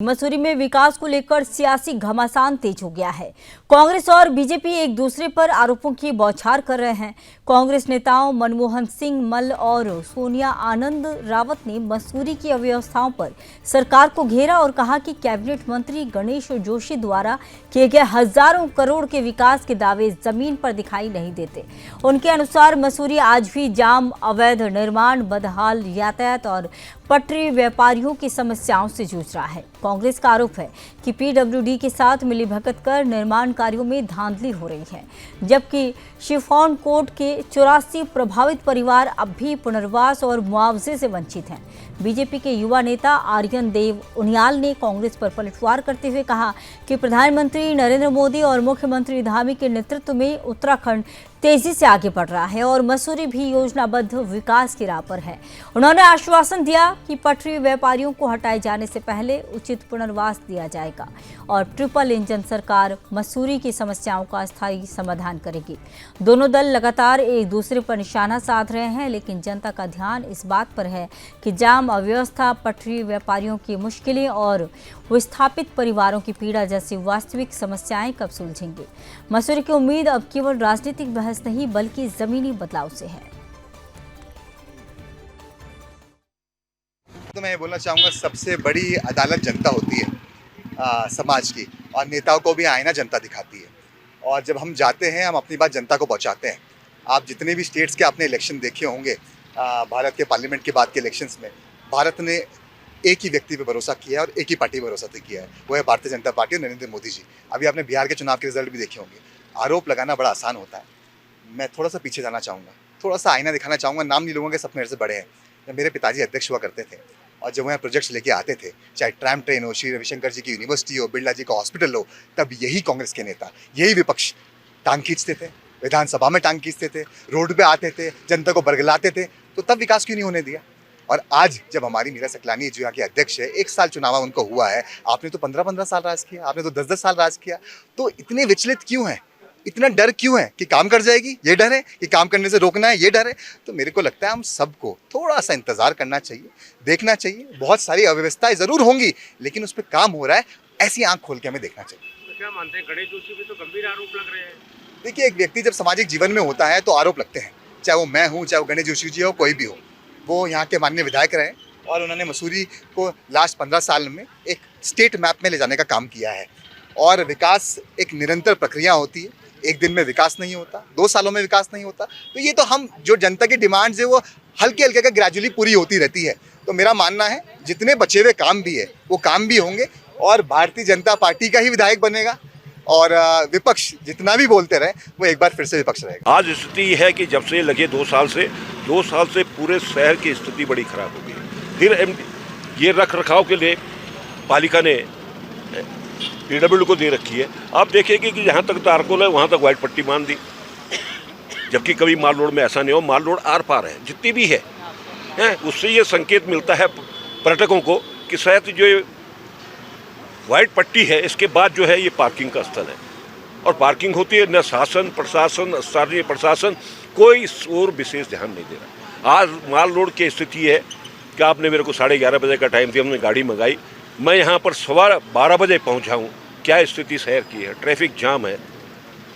मसूरी में विकास को लेकर सियासी घमासान तेज हो गया है। कांग्रेस और बीजेपी एक दूसरे पर आरोपों की बौछार कर रहे हैं। कांग्रेस नेताओं मनमोहन सिंह मल्ल और सोनिया आनंद रावत ने मसूरी की अव्यवस्थाओं पर सरकार को घेरा और कहा कि कैबिनेट मंत्री गणेश जोशी द्वारा किए गए हजारों करोड़ के विकास के दावे जमीन पर दिखाई नहीं देते। उनके अनुसार मसूरी आज भी जाम, अवैध निर्माण, बदहाल यातायात और पटरी व्यापारियों की समस्याओं से जूझ रहा है। कांग्रेस का आरोप है कि पीडब्ल्यूडी के साथ मिलीभगत कर निर्माण कार्यों में धांधली हो रही है, जबकि शिफॉन कोट के 84 प्रभावित परिवार अब भी पुनर्वास और मुआवजे से वंचित हैं। बीजेपी के युवा नेता आर्यन देव उनियाल ने कांग्रेस पर पलटवार करते हुए कहा कि प्रधानमंत्री नरेंद्र मोदी और मुख्यमंत्री धामी के नेतृत्व में उत्तराखंड तेजी से आगे बढ़ रहा है और मसूरी भी योजनाबद्ध विकास की राह पर है। उन्होंने आश्वासन दिया कि पटरी व्यापारियों को हटाए जाने से पहले उचित पुनर्वास दिया जाएगा और ट्रिपल इंजन सरकार मसूरी की समस्याओं का स्थायी समाधान करेगी। दोनों दल लगातार एक दूसरे पर निशाना साध रहे हैं, लेकिन जनता का ध्यान इस बात पर है कि जाम, अव्यवस्था, पटरी व्यापारियों की मुश्किलें और विस्थापित परिवारों की पीड़ा जैसी वास्तविक समस्याएं कब सुलझेंगी। मसूरी की उम्मीद अब केवल राजनीतिक बहस नहीं बल्कि जमीनी बदलाव से है। तो मैं ये बोलना चाहूँगा, सबसे बड़ी अदालत जनता होती है समाज की, और नेताओं को भी आईना जनता दिखाती है। और जब हम जाते हैं, हम अपनी बात जनता को पहुँचाते हैं। आप जितने भी स्टेट्स के आपने इलेक्शन देखे होंगे, भारत के पार्लियामेंट के बाद के इलेक्शंस में भारत ने एक ही व्यक्ति पे भरोसा किया है और एक ही पार्टी पे भरोसा किया है, वो है भारतीय जनता पार्टी और नरेंद्र मोदी जी। अभी आपने बिहार के चुनाव के रिजल्ट भी देखे होंगे। आरोप लगाना बड़ा आसान होता है। मैं थोड़ा सा पीछे जाना चाहूँगा, थोड़ा सा आईना दिखाना चाहूँगा। नाम नहीं लूँगा कि सब मेरे से बड़े हैं। जब मेरे पिताजी अध्यक्ष हुआ करते थे और जब वहाँ प्रोजेक्ट्स लेके आते थे, चाहे ट्रैम ट्रेन हो, श्री रविशंकर जी की यूनिवर्सिटी हो, बिरला जी का हॉस्पिटल हो, तब यही कांग्रेस के नेता, यही विपक्ष टांग खींचते थे, विधानसभा में टांग खींचते थे, रोड पे आते थे, जनता को बरगलाते थे। तो तब विकास क्यों नहीं होने दिया? और आज जब हमारी मीरा सकलानी जो यहाँ की अध्यक्ष है, 1 साल चुनाव उनको हुआ है, आपने तो 15-15 साल राज किया, आपने तो 10-10 साल राज किया, तो इतने विचलित क्यों हैं? इतना डर क्यों है कि काम कर जाएगी? ये डर है कि काम करने से रोकना है? ये डर है? तो मेरे को लगता है हम सबको थोड़ा सा इंतजार करना चाहिए, देखना चाहिए। बहुत सारी अव्यवस्थाएं जरूर होंगी, लेकिन उस पर काम हो रहा है, ऐसी आंख खोल के हमें देखना चाहिए। तो क्या मानते हैं, गणेश जोशी पे तो गंभीर आरोप लग रहे हैं? देखिए, एक व्यक्ति जब सामाजिक जीवन में होता है तो आरोप लगते हैं, चाहे वो मैं हूँ, चाहे वो गणेश जोशी जी हो, कोई भी हो। वो यहाँ के माननीय विधायक रहे और उन्होंने मसूरी को लास्ट 15 साल में एक स्टेट मैप में ले जाने का काम किया है। और विकास एक निरंतर प्रक्रिया होती है, एक दिन में विकास नहीं होता, 2 सालों में विकास नहीं होता। तो ये तो हम जो जनता की डिमांड्स है वो हल्के हल्के का ग्रेजुअली पूरी होती रहती है। तो मेरा मानना है जितने बचे हुए काम भी है वो काम भी होंगे और भारतीय जनता पार्टी का ही विधायक बनेगा और विपक्ष जितना भी बोलते रहे वो एक बार फिर से विपक्ष रहेगा। आज स्थिति है कि जब से लगे 2 साल से पूरे शहर की स्थिति बड़ी खराब हो गई। फिर ये रख रखाव के लिए पालिका ने पीडब्ल्यूडी को दे रखी है। आप देखेंगे कि जहाँ तक तारकोल है वहाँ तक वाइट पट्टी मान दी, जबकि कभी माल रोड में ऐसा नहीं हो। माल रोड आर पार है, जितनी भी है उससे ये संकेत मिलता है पर्यटकों को कि शायद जो वाइट पट्टी है इसके बाद जो है ये पार्किंग का स्थल है और पार्किंग होती है। न शासन प्रशासन, स्थानीय प्रशासन कोई और विशेष ध्यान नहीं दे रहा। आज माल रोड की स्थिति है कि आपने मेरे को 11:30 बजे का टाइम दिया, हमने गाड़ी मंगाई, मैं यहाँ पर 12:15 बजे पहुँचा हूँ। क्या स्थिति शहर की है? ट्रैफिक जाम है,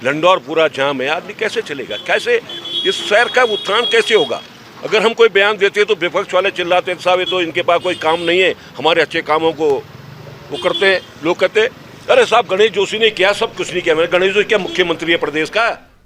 लंडौर पूरा जाम है। आदमी कैसे चलेगा? कैसे इस शहर का उत्थान कैसे होगा? अगर हम कोई बयान देते हैं तो विपक्ष वाले चिल्लाते हैं, साहब ये तो इनके पास कोई काम नहीं है, हमारे अच्छे कामों को वो करते हैं। लोग कहते हैं अरे साहब गणेश जोशी ने किया, सब कुछ नहीं किया। गणेश जोशी क्या मुख्यमंत्री है प्रदेश का?